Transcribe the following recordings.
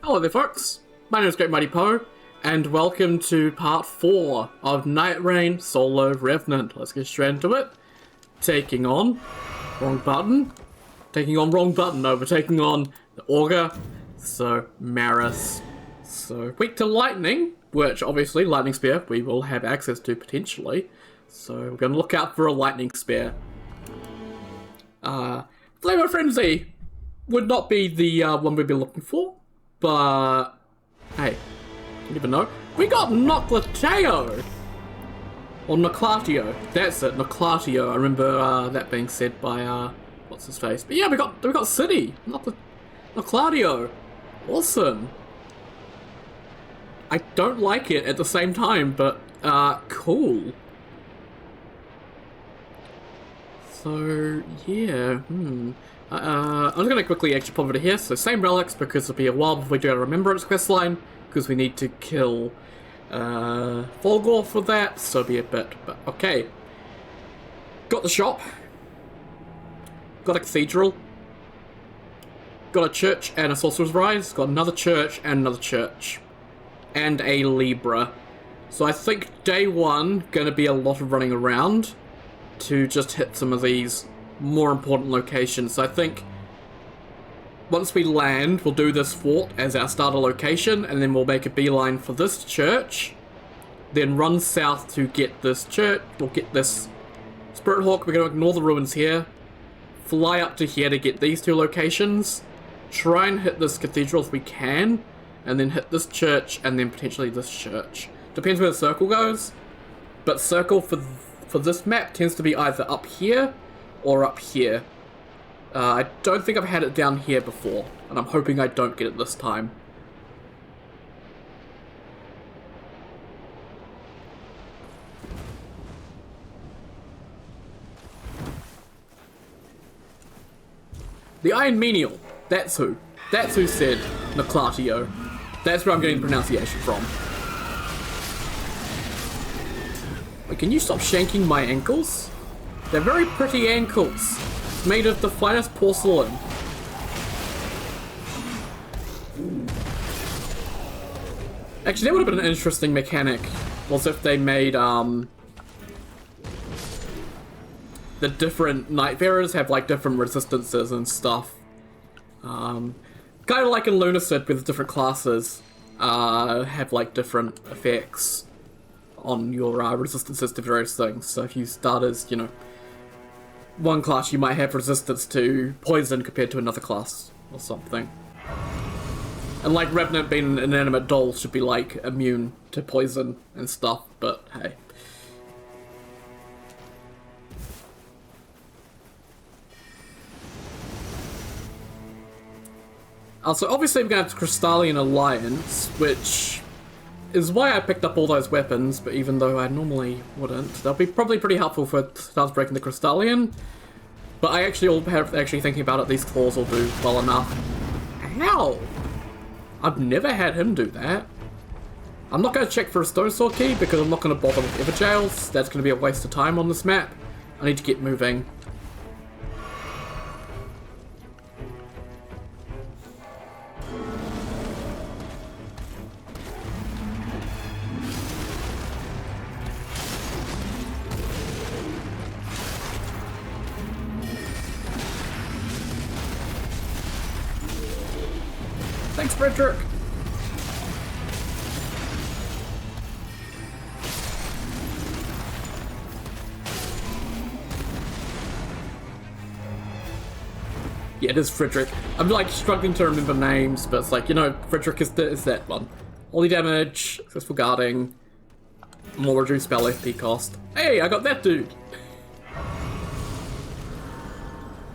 Hello there folks, my name is Great Mighty Poe, and welcome to part 4 of Nightreign Solo Revenant. Let's get straight into it. Taking on... wrong button. No, we're taking on the Augur, so Maris. So, weak to lightning, which obviously, lightning spear, we will have access to potentially. So, we're going to look out for a lightning spear. Flavor Frenzy would not be the one we'd be looking for, but hey, you never know. We got Noclateo! Or Noclatio. That's it, Noclatio. I remember that being said by what's his face. But yeah, we got City. Noclatio. Awesome. I don't like it at the same time, but cool. So yeah, I'm just gonna quickly actually pop over here. So same relics, because it'll be a while before we do our Remembrance questline, because we need to kill Volgor for that, so it'll be a bit, but okay. Got the shop. Got a cathedral. Got a church and a sorcerer's rise. Got another church and another church. And a Libra. So I think day one, gonna be a lot of running around to just hit some of these more important locations. So I think once we land, we'll do this fort as our starter location, and then we'll make a beeline for this church, then run south to get this church, we'll get this Spirit Hawk. We're going to ignore the ruins here, fly up to here to get these two locations, try and hit this cathedral if we can, and then hit this church, and then potentially this church. Depends where the circle goes, but circle for this map tends to be either up here or up here. I don't think I've had it down here before, and I'm hoping I don't get it this time. The Iron Menial, that's who. That's who said Noclatio. That's where I'm getting the pronunciation from. Wait, can you stop shanking my ankles? They're very pretty ankles, made of the finest porcelain. Actually, that would have been an interesting mechanic, was if they made, the different Nightbearers have, like, different resistances and stuff. Kind of like in Lunacid, with different classes, have, like, different effects on your, resistances to various things. So if you start as, you know, one class, you might have resistance to poison compared to another class or something. And like Revenant being an inanimate doll should be like immune to poison and stuff, but hey. So obviously we're going to have the Crystallian Alliance, which is why I picked up all those weapons, but even though I normally wouldn't, they'll be probably pretty helpful for it starts breaking the Crystallian. But I actually thinking about it, these claws will do well enough. How? I've never had him do that. I'm not going to check for a Stone Sword key because I'm not going to bother with Everjails. That's going to be a waste of time on this map. I need to get moving. Thanks, Frederick! Yeah, it is Frederick. I'm like struggling to remember names, but it's like, you know, Frederick is that one. Holy damage, successful guarding, more reduced spell FP cost. Hey, I got that dude!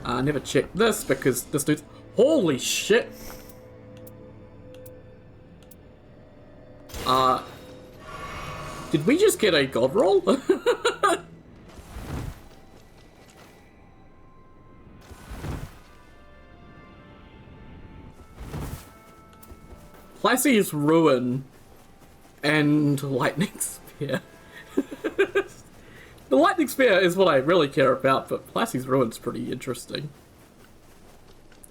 I never checked this because this dude's... Holy shit! Did we just get a god roll? Placy's Ruin and Lightning Spear. The Lightning Spear is what I really care about, but Placy's Ruin's pretty interesting.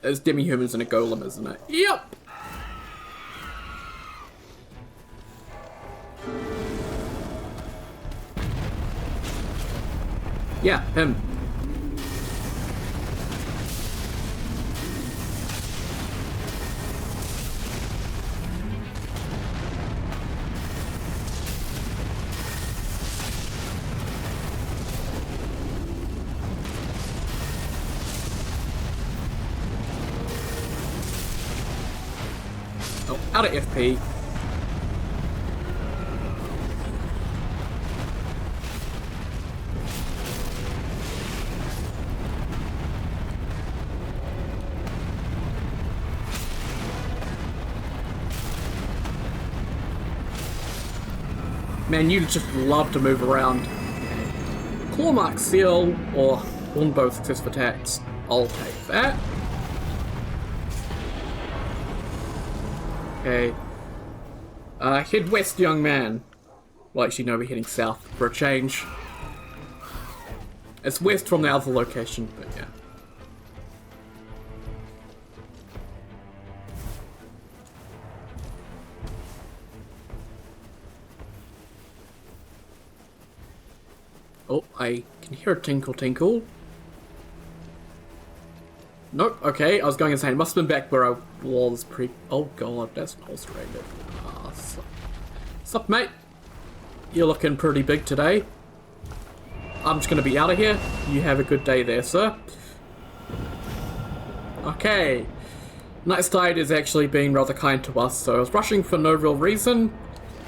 It's demi-humans and a golem, isn't it? Yep! Yeah, him. Oh, out of FP. Man, you just love to move around. Claw Mark Seal or Longbow successful attacks. I'll take that. Okay. Head west, young man. Well, actually, no, we're heading south for a change. It's west from the other location, but yeah. Oh, I can hear a tinkle tinkle. Nope, okay, I was going insane. It must have been back where I was oh god, that's not Australia. Sup, mate? You're looking pretty big today. I'm just gonna be out of here. You have a good day there, sir. Okay. Nightlord is actually being rather kind to us, so I was rushing for no real reason,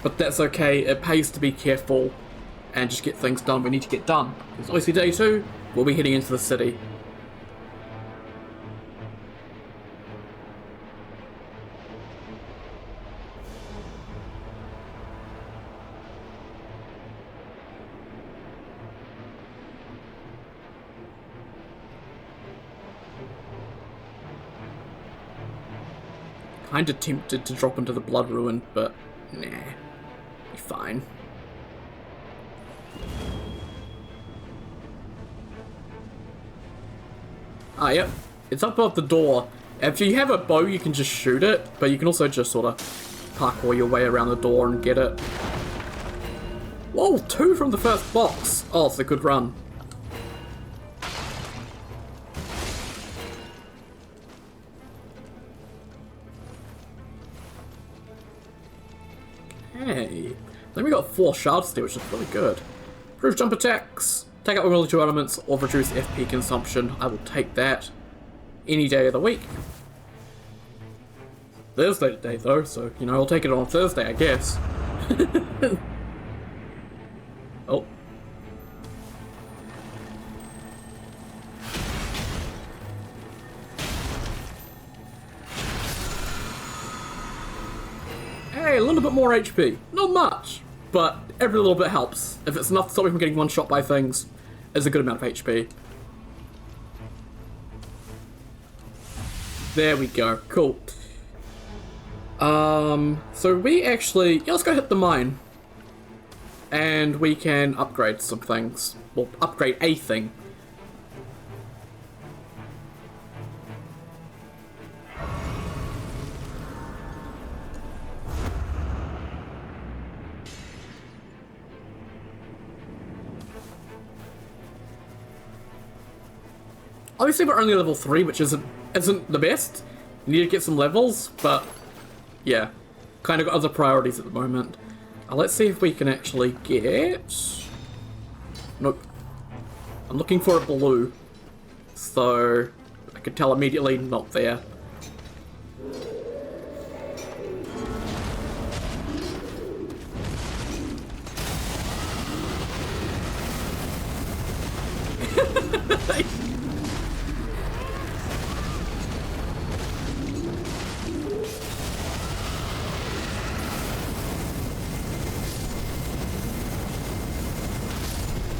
but that's okay. It pays to be careful and just get things done we need to get done. It's obviously day 2, we'll be heading into the city. Kinda tempted to drop into the Blood Ruin, but nah, be fine. Ah, yep. It's up above the door. If you have a bow, you can just shoot it, but you can also just sort of parkour your way around the door and get it. Whoa, 2 from the first box. Oh, it's a good run. Okay. Then we got 4 shards there, which is really good. Improve jump attacks. Take out only 2 elements or reduce FP consumption. I will take that any day of the week. Thursday today though, so you know, I'll take it on Thursday, I guess. Oh. Hey, a little bit more HP. Not much, but every little bit helps. If it's enough to stop me from getting one shot by things, it's a good amount of HP. There we go. Cool. So we actually... Yeah, let's go hit the mine. And we can upgrade some things. Well, upgrade a thing. Obviously we're only level 3, which isn't the best. You need to get some levels, but yeah, kind of got other priorities at the moment. Let's see if we can actually get... Nope. I'm looking for a blue, so I could tell immediately not there.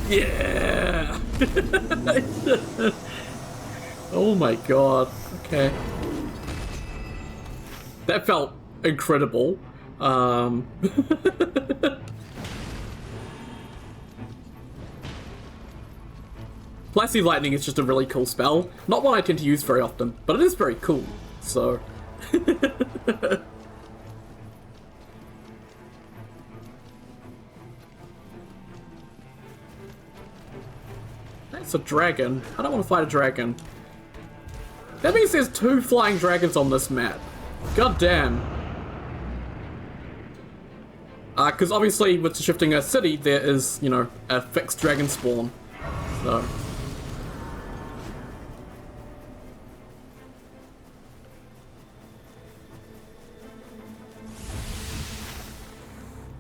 Yeah! Oh my god. Okay. That felt incredible. Flashy Lightning is just a really cool spell. Not one I tend to use very often, but it is very cool, so... It's a dragon. I don't want to fight a dragon. That means there's 2 flying dragons on this map. God damn. Because obviously with shifting a city, there is, you know, a fixed dragon spawn. So...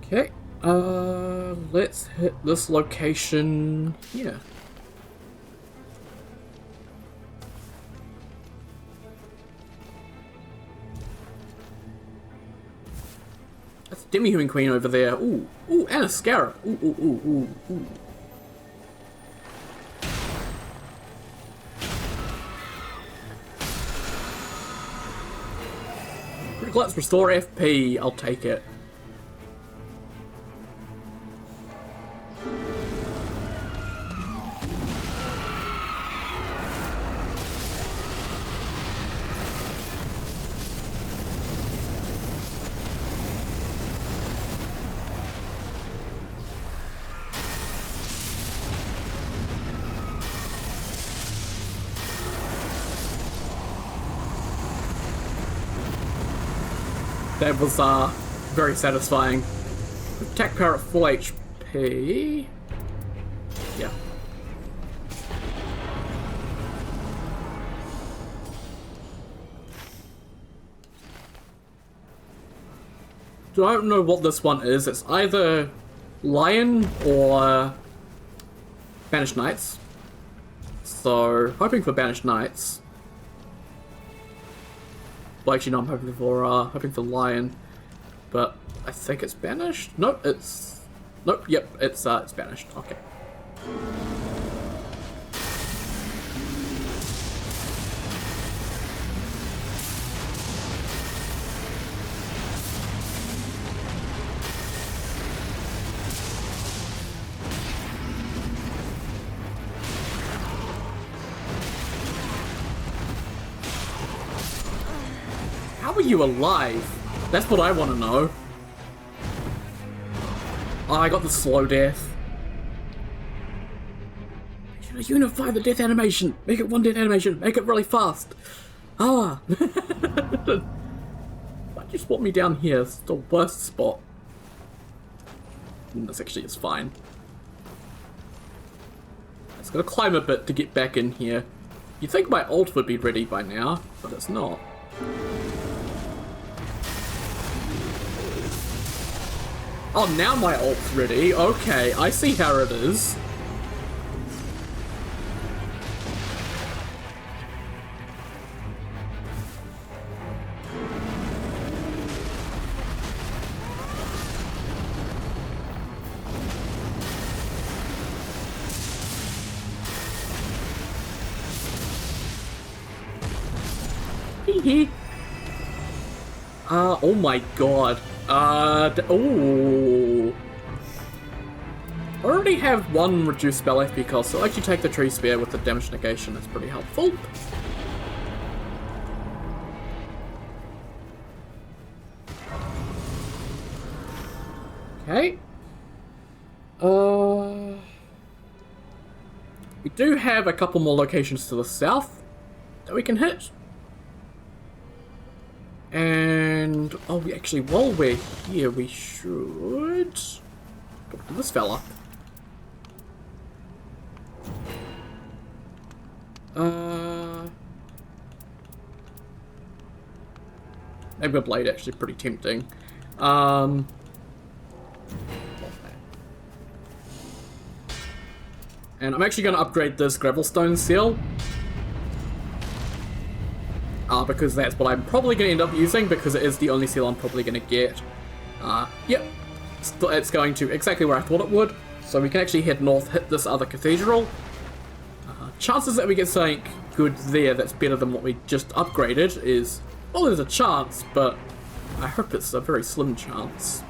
Okay, let's hit this location here. That's a demi-human queen over there. Ooh, ooh, and a scarab. Ooh, ooh, ooh, ooh, ooh. Let's restore FP, I'll take it. That was very satisfying. Attack power at full HP. Yeah. Don't know what this one is. It's either Lion or Banished Knights. So, hoping for Banished Knights. Well, actually, no, I'm hoping for Lion, but I think it's banished. Nope, it's nope. Yep, it's banished. Okay. How are you alive? That's what I want to know. Oh, I got the slow death. Should I unify the death animation? Make it one death animation. Make it really fast. Ah. Why'd you swap me down here? It's the worst spot. This actually is fine. It's gotta climb a bit to get back in here. You'd think my ult would be ready by now, but it's not. Oh, now my ult's ready. Okay, I see how it is. Hee. Oh my god. Oh. I already have one reduced spell FP cost, so I'll actually take the tree spear with the damage negation. That's pretty helpful. Okay. We do have a couple more locations to the south that we can hit. And, oh, actually, while we're here, we should talk to this fella. Maybe a blade, actually, pretty tempting. And I'm actually going to upgrade this Gravelstone seal. Because that's what I'm probably going to end up using, because it is the only seal I'm probably going to get. Yep, it's going to exactly where I thought it would, so we can actually head north, hit this other cathedral. Chances that we get something good there that's better than what we just upgraded is, well, there's a chance, but I hope it's a very slim chance.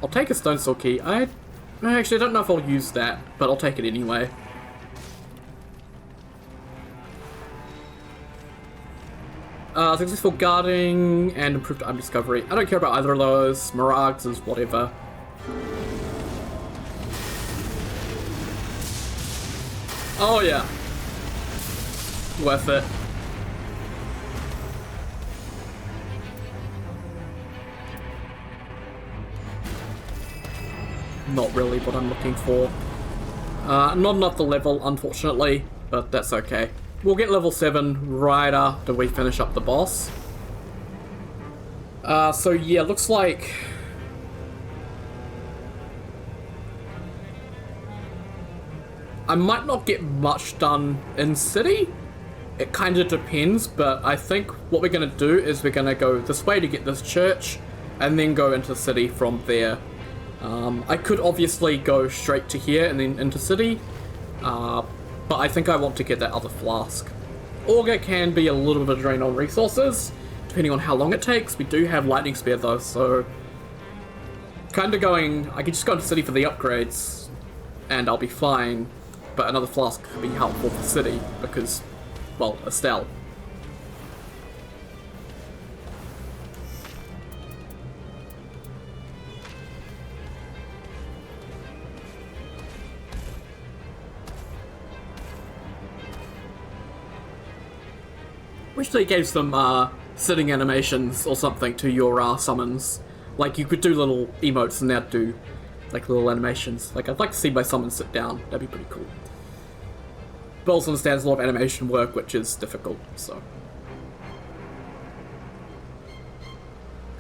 I'll take a stone soul key. I actually don't know if I'll use that, but I'll take it anyway. Successful guarding and improved item discovery. I don't care about either of those. Mirages is whatever. Oh yeah. Worth it. Not really what I'm looking for. Not enough the level, unfortunately, but that's okay. We'll get level 7 right after we finish up the boss. So yeah, looks like... I might not get much done in city. It kind of depends, but I think what we're going to do is we're going to go this way to get this church, and then go into city from there. I could obviously go straight to here and then into city, but I think I want to get that other flask. Auger can be a little bit of a drain on resources, depending on how long it takes. We do have lightning spear though, so kind of going, I could just go into city for the upgrades, and I'll be fine, but another flask could be helpful for city, because, well, Adel. Wish they gave some sitting animations or something to your summons. Like you could do little emotes and they'd do like little animations. Like I'd like to see my summon sit down. That'd be pretty cool. But also understands a lot of animation work, which is difficult, so.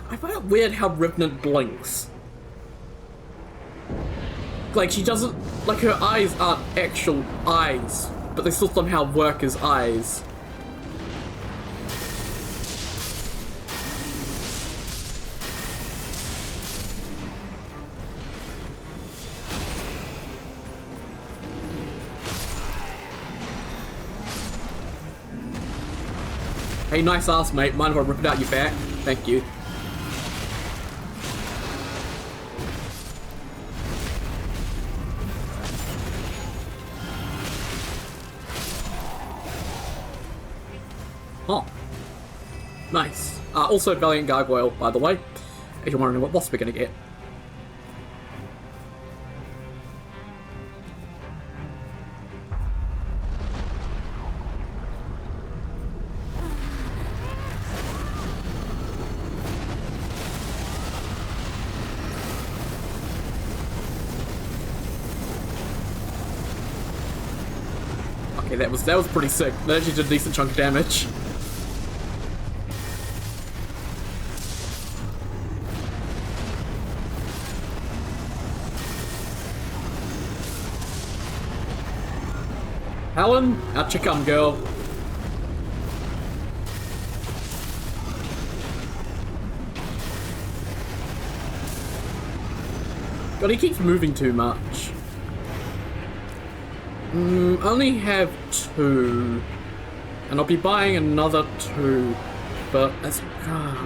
I find it weird how Revenant blinks. Like she doesn't, like her eyes aren't actual eyes, but they still somehow work as eyes. Hey, nice ass, mate. Mind if I rip it out your back? Thank you. Oh. Nice. Also, Valiant Gargoyle, by the way. If you're wondering what boss we're gonna get. Okay, that was pretty sick. That actually did a decent chunk of damage. Helen, out you come, girl. God, he keeps moving too much. Only have 2. And I'll be buying another 2. But that's... I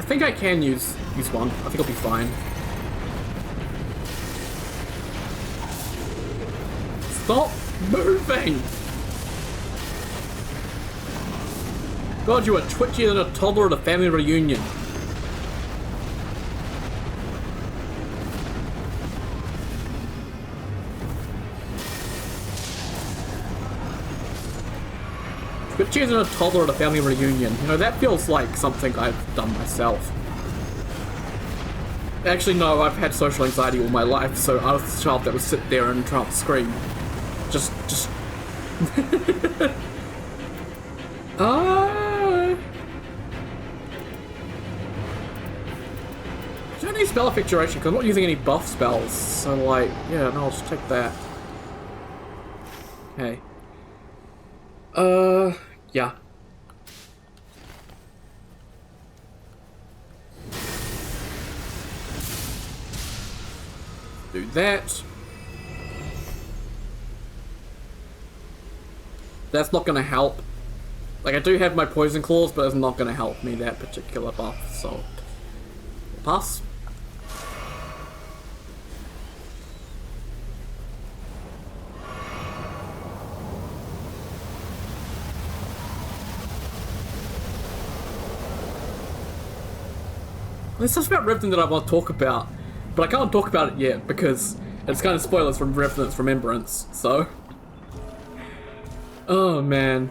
think I can use one. I think I'll be fine. Stop moving! God, you are twitchier than a toddler at a family reunion. Twitchier than a toddler at a family reunion. You know, that feels like something I've done myself. Actually, no, I've had social anxiety all my life, so I was the child that would sit there and try to scream. Just... don't need spell effect duration, because I'm not using any buff spells, so like, yeah, no, I'll just take that. Okay. Yeah. Do that. That's not gonna help. Like, I do have my poison claws, but it's not gonna help me, that particular buff, so... Pass. There's something about Revenant that I want to talk about, but I can't talk about it yet because it's kind of spoilers from Revenant's Remembrance, so... Oh, man.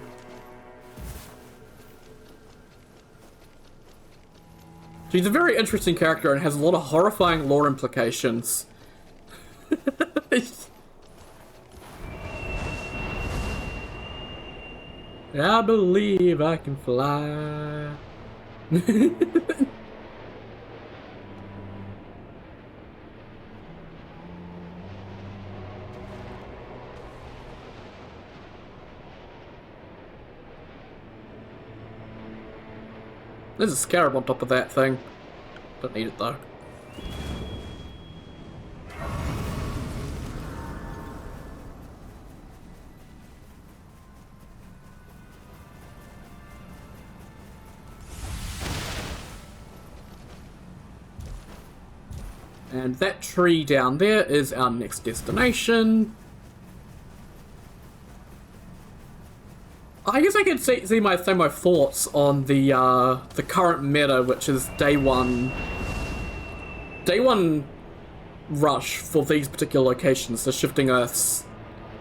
She's a very interesting character and has a lot of horrifying lore implications. I believe I can fly. There's a scarab on top of that thing. Don't need it though. And that tree down there is our next destination. I guess I could say my thoughts on the current meta, which is day one rush for these particular locations, the shifting earths,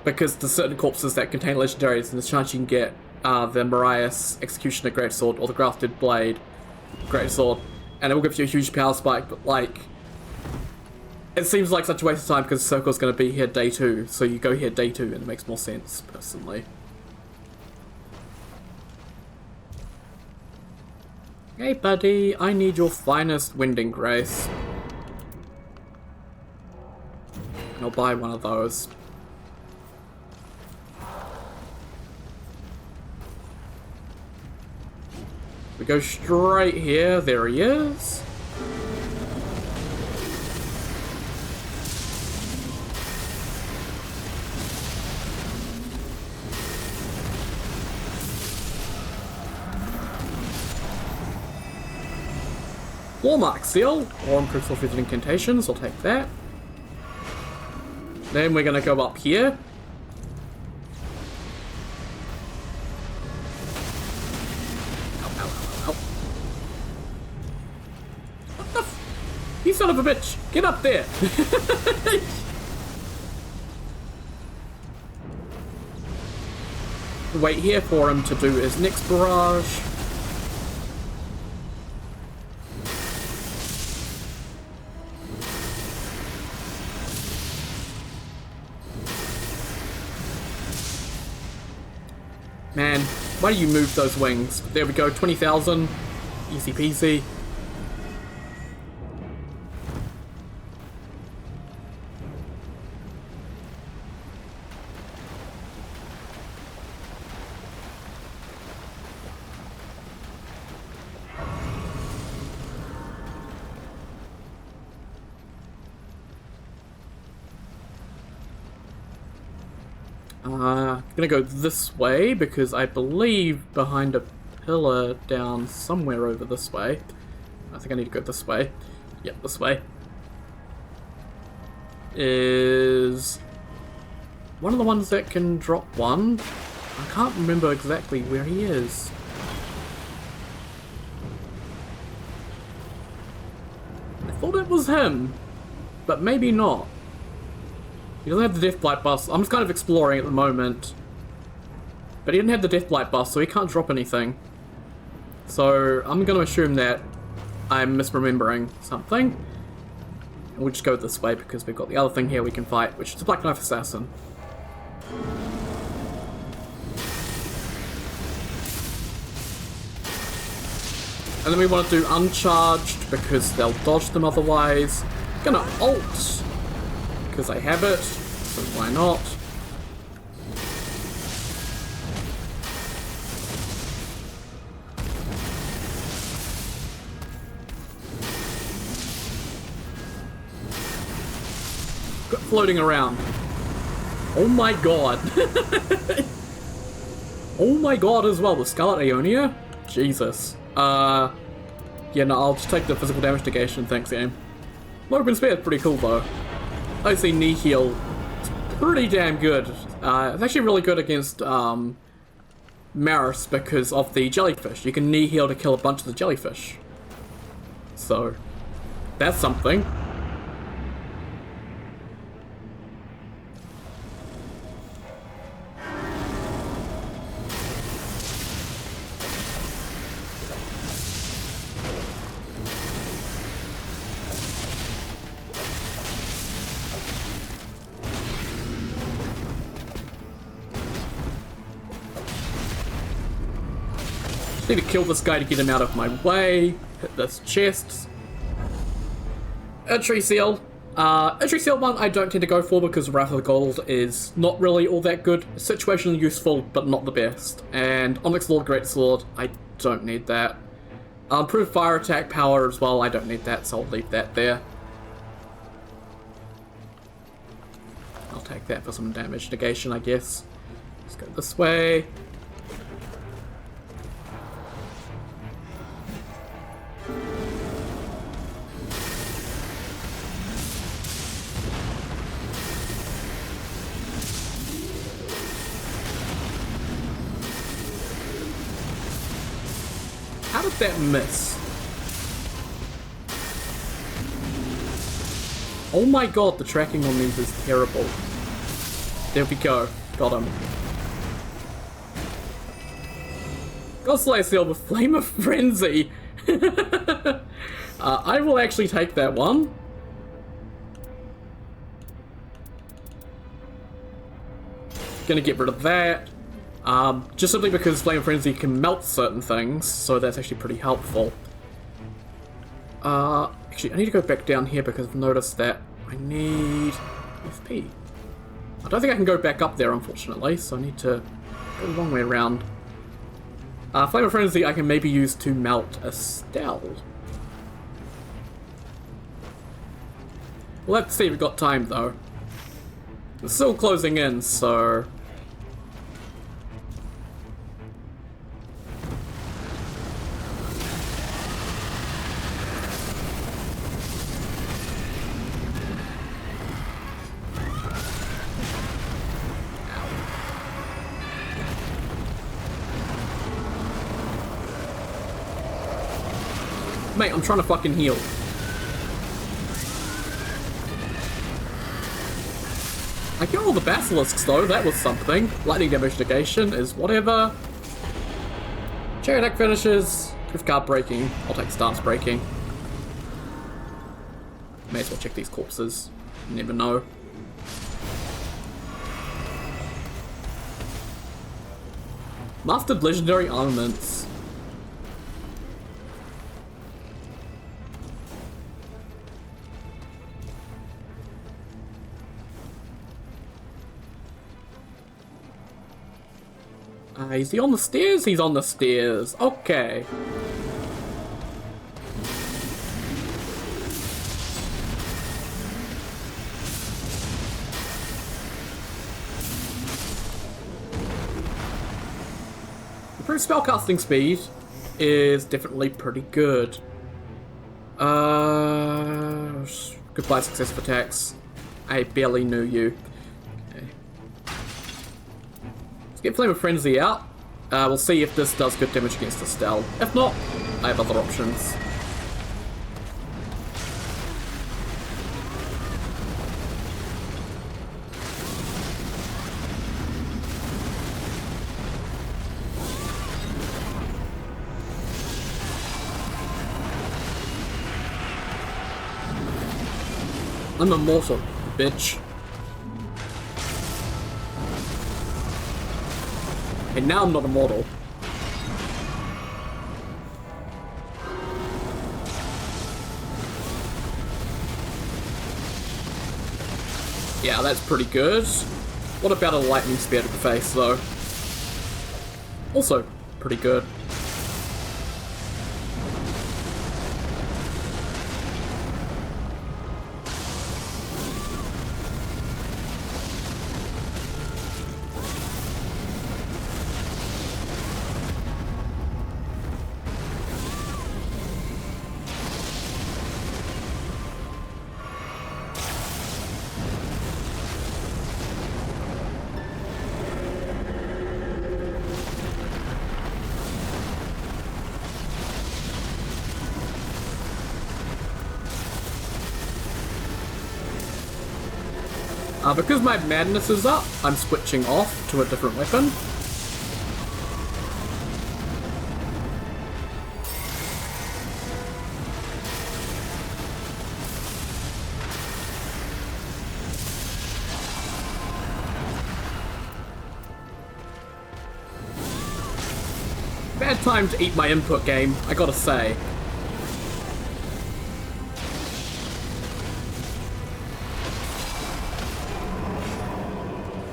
because there's certain corpses that contain legendaries, and there's a chance you can get the Mariah's Executioner Greatsword or the Grafted Blade Greatsword, and it will give you a huge power spike. But like, it seems like such a waste of time because the circle's going to be here day 2, so you go here day 2, and it makes more sense personally. Hey buddy, I need your finest Winding Grace. And I'll buy one of those. We go straight here, there he is. Hallmark Seal, or improves with incantations, I'll take that. Then we're gonna go up here. Ow, ow, ow, ow. What the f- You son of a bitch! Get up there! Wait here for him to do his next barrage. Man, why do you move those wings? There we go, 20,000. Easy peasy. I'm gonna go this way because I believe behind a pillar down somewhere over this way. I think I need to go this way. Yep, this way. Is one of the ones that can drop one. I can't remember exactly where he is. I thought it was him, but maybe not. He doesn't have the Deathblight buff. I'm just kind of exploring at the moment. But he didn't have the Deathblight buff, so he can't drop anything. So I'm going to assume that I'm misremembering something. And we'll just go this way because we've got the other thing here we can fight, which is a Black Knife Assassin. And then we want to do uncharged because they'll dodge them otherwise. Gonna ult because I have it, so why not? Floating around. Oh my god. Oh my god as well, the Scarlet Aeonia? Jesus. Yeah, no, I'll just take the physical damage negation, thanks game. Open Spear is pretty cool though. Obviously knee heal is pretty damn good. It's actually really good against Maris because of the jellyfish. You can knee heal to kill a bunch of the jellyfish. So, that's something. Need to kill this guy to get him out of my way. Hit this chest. Entry seal. Entry seal one I don't tend to go for because Wrath of the Gold is not really all that good. Situationally useful, but not the best. And Onyx Lord Greatsword, I don't need that. Improved fire attack power as well, I don't need that, so I'll leave that there. I'll take that for some damage negation, I guess. Let's go this way. How did that miss? Oh my god, the tracking on these is terrible. There we go. Got him. Godslayer Seal with Flame of Frenzy. I will actually take that one. Gonna get rid of that. Just simply because Flame of Frenzy can melt certain things, so that's actually pretty helpful. Actually, I need to go back down here because I've noticed that I need FP. I don't think I can go back up there, unfortunately, so I need to go the long way around. Flame of Frenzy I can maybe use to melt a Stell. Well, let's see if we've got time, though. It's still closing in, so... Mate, I'm trying to fucking heal. I got all the basilisks though, that was something. Lightning damage negation is whatever. Chariot attack finishes. Gift card breaking. I'll take stance breaking. May as well check these corpses. You never know. Mastered legendary armaments. Is he on the stairs? He's on the stairs. Okay. Improved spellcasting speed is definitely pretty good. Goodbye successive attacks. I barely knew you. Get Flame of Frenzy out. We'll see if this does good damage against Estelle. If not, I have other options. I'm immortal, bitch. And now I'm not immortal. Yeah, that's pretty good. What about a lightning spear to the face, though? Also, pretty good. Because my madness is up, I'm switching off to a different weapon. Bad time to eat my input, game, I gotta say.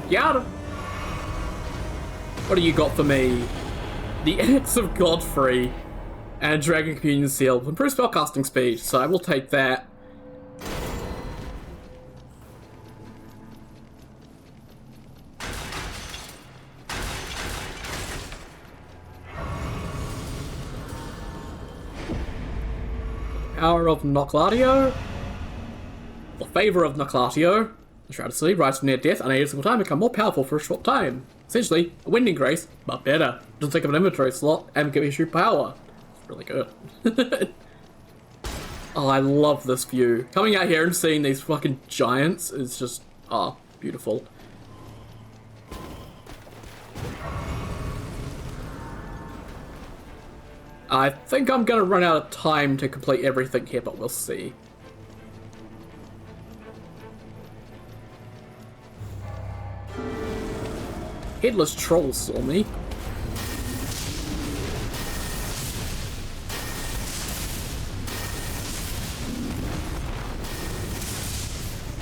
Yada! What do you got for me? The Axe of Godfrey and Dragon Communion Seal. Improve spellcasting speed, so I will take that. Power of Noclatio. The Favor of Noclatio. The Shroud of Sleep, rise from near death, unaided a single time, become more powerful for a short time. Essentially, a Winding Grace, but better. Doesn't take up an inventory slot and give you true power. It's really good. Oh, I love this view. Coming out here and seeing these fucking giants is just, beautiful. I think I'm gonna run out of time to complete everything here, but we'll see. Headless Troll saw me.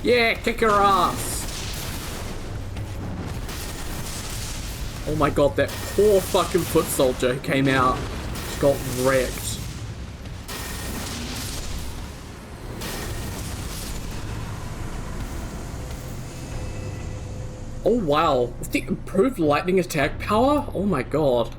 Yeah, kick your ass! Oh my god, that poor fucking foot soldier who came out just got wrecked. Oh wow, with the improved lightning attack power? Oh my god.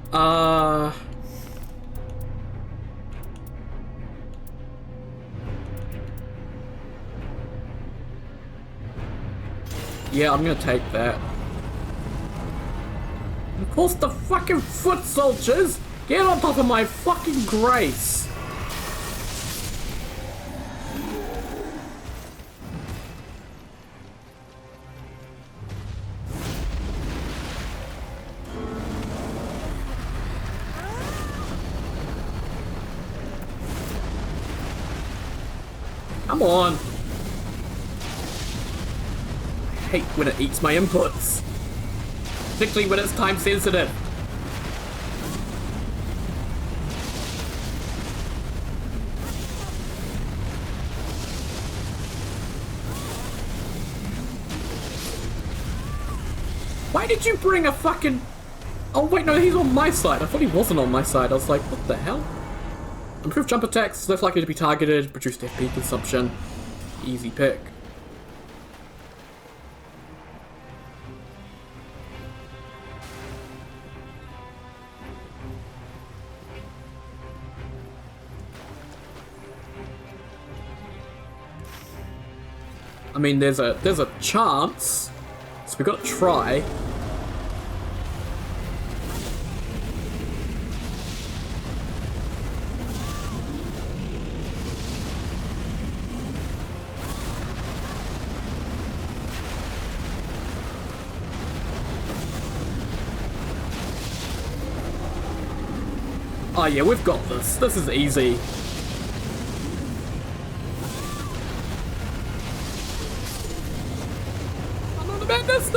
Yeah, I'm gonna take that. Of course the fucking foot soldiers! Get on top of my fucking grace! Come on! I hate when it eats my inputs. Particularly when it's time sensitive. Why did you bring a fucking... Oh wait, no, he's on my side. I thought he wasn't on my side. I was like, what the hell? Improved jump attacks, less likely to be targeted, reduced FP consumption. Easy pick. I mean, there's a chance, so we got to try. Oh yeah, we've got this. This is easy. Madness!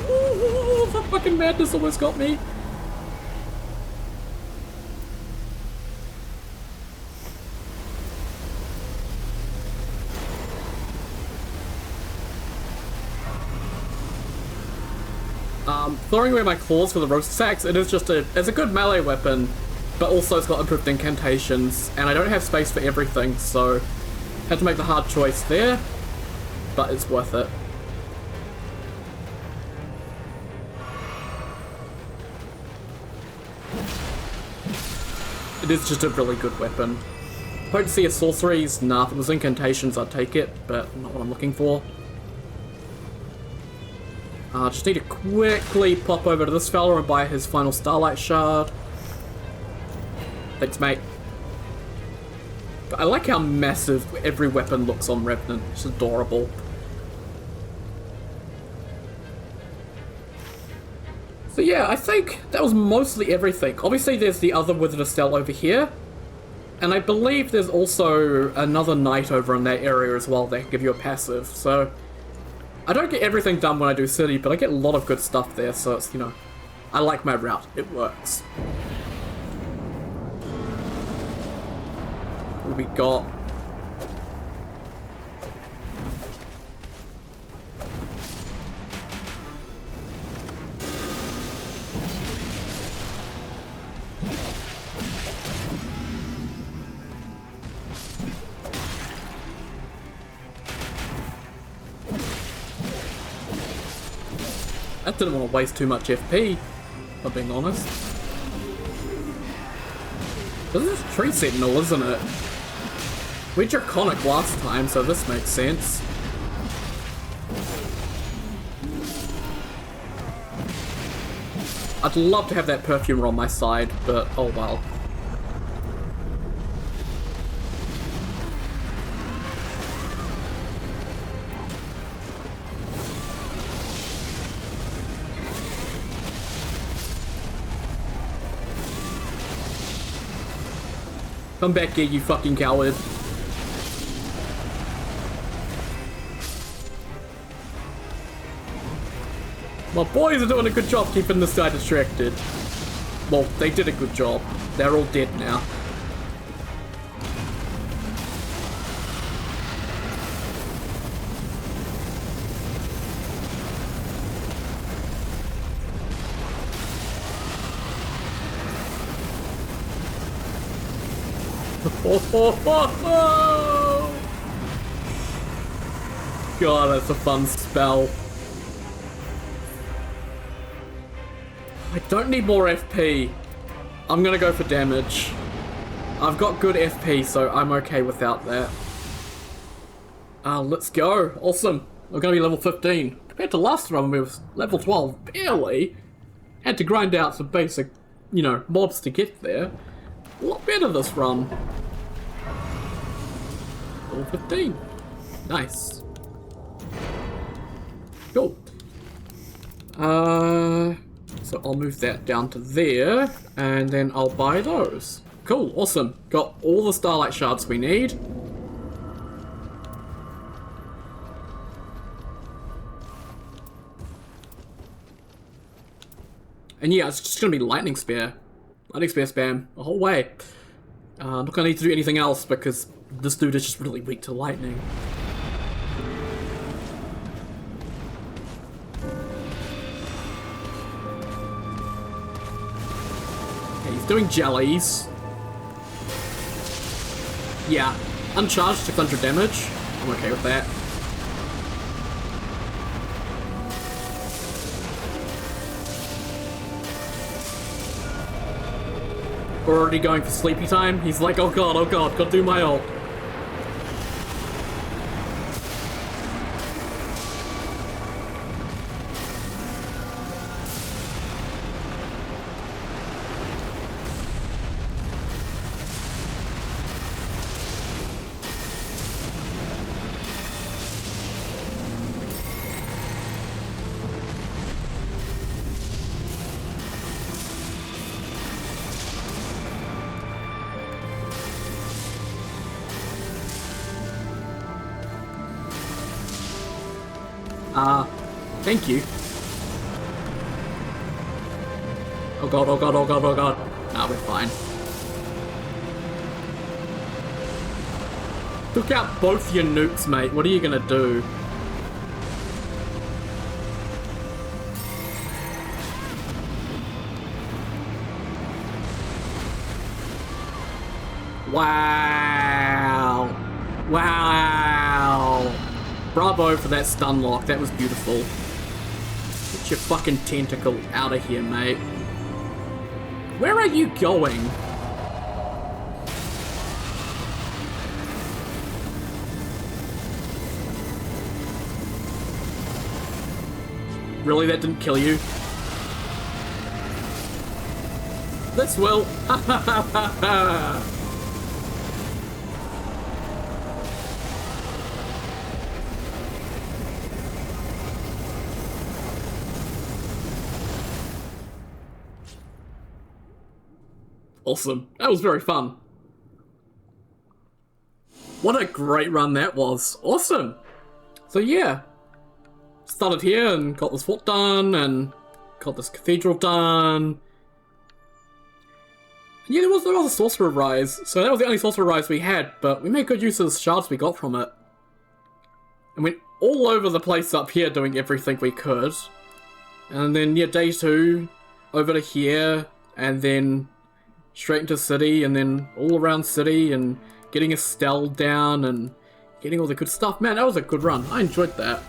Oh, the fucking madness almost got me. Throwing away my claws for the roast attacks, it is just it's a good melee weapon, but also it's got improved incantations, and I don't have space for everything, so had to make the hard choice there, but it's worth it. It is just a really good weapon. Potency of sorceries, nah, if it was incantations I'd take it, but not what I'm looking for. Just need to quickly pop over to this fella and buy his final Starlight Shard. Thanks, mate. But I like how massive every weapon looks on Revenant. It's adorable. So yeah, I think that was mostly everything. Obviously there's the other Wizard of Stell over here. And I believe there's also another knight over in that area as well that can give you a passive, so... I don't get everything done when I do city, but I get a lot of good stuff there, so it's, you know... I like my route. It works. What do we got? I didn't want to waste too much FP, if I'm being honest. This is tree sentinel, isn't it? We draconic last time, so this makes sense. I'd love to have that perfumer on my side, but oh well. Come back here, you fucking coward. My boys are doing a good job keeping this guy distracted. Well, they did a good job. They're all dead now. God, that's a fun spell. I don't need more FP. I'm gonna go for damage. I've got good FP, so I'm okay without that. Let's go. Awesome. We're gonna be level 15. Compared to last run, we was level 12. Barely. Had to grind out some basic, you know, mobs to get there. A lot better this run. Level 15. Nice. Cool. So I'll move that down to there, and then I'll buy those. Cool, awesome. Got all the Starlight Shards we need. And yeah, it's just gonna be Lightning Spear. Lightning Spear spam the whole way. I'm not gonna need to do anything else because this dude is just really weak to lightning. Okay, he's doing jellies. Yeah, uncharged, 600 damage. I'm okay with that. We're already going for sleepy time. He's like, oh god, gotta do my ult. Thank you. Oh god, oh god, oh god, oh god. Nah, we're fine. Took out both your nukes, mate. What are you gonna do? Wow. Wow. Bravo for that stun lock. That was beautiful. Get your fucking tentacle out of here, mate. Where are you going? Really, that didn't kill you? This will. Ha ha ha ha ha. Awesome. That was very fun. What a great run that was. Awesome. So yeah, started here and got this fort done and got this cathedral done. And yeah, there was a sorcerer rise, so that was the only sorcerer rise we had, but we made good use of the shards we got from it. And went all over the place up here doing everything we could. And then yeah, day 2, over to here, and then straight into city, and then all around city, and getting Estelle down, and getting all the good stuff. Man, that was a good run. I enjoyed that.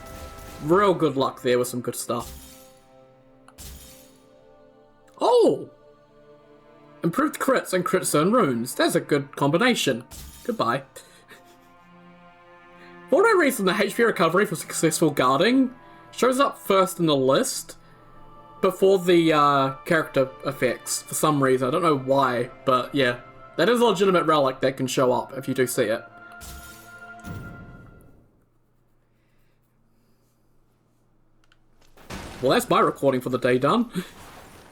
Real good luck there with some good stuff. Oh! Improved crits and crit zone runes. That's a good combination. Goodbye. For no reason, the HP recovery for successful guarding shows up first in the list before the character effects for some reason. I don't know why, but yeah. That is a legitimate relic that can show up if you do see it. Well, that's my recording for the day done.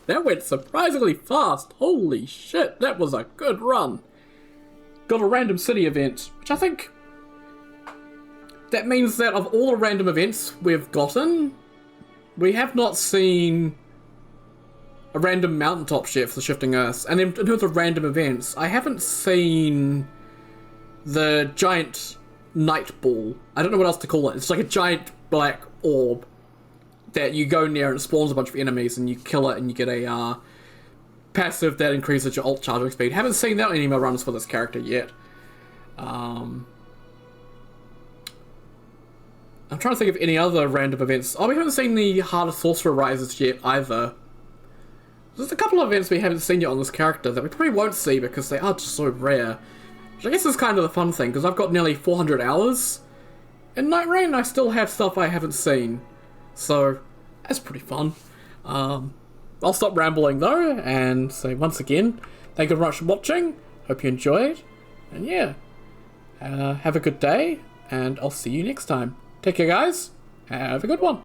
That went surprisingly fast. Holy shit, that was a good run. Got a random city event, which I think... that means that of all the random events we've gotten, we have not seen a random mountaintop yet for the Shifting Earths. And then in terms of random events, I haven't seen the giant night ball. I don't know what else to call it. It's like a giant black orb that you go near and it spawns a bunch of enemies and you kill it and you get a passive that increases your ult charging speed. Haven't seen that in any more runs for this character yet. I'm trying to think of any other random events. Oh, we haven't seen the Heart of Sorcerer rises yet either. There's a couple of events we haven't seen yet on this character that we probably won't see because they are just so rare. Which I guess is kind of the fun thing, because I've got nearly 400 hours in Nightreign. I still have stuff I haven't seen. So, that's pretty fun. I'll stop rambling though, and say once again, thank you very much for watching. Hope you enjoyed. And yeah, have a good day, and I'll see you next time. Take care, guys. Have a good one.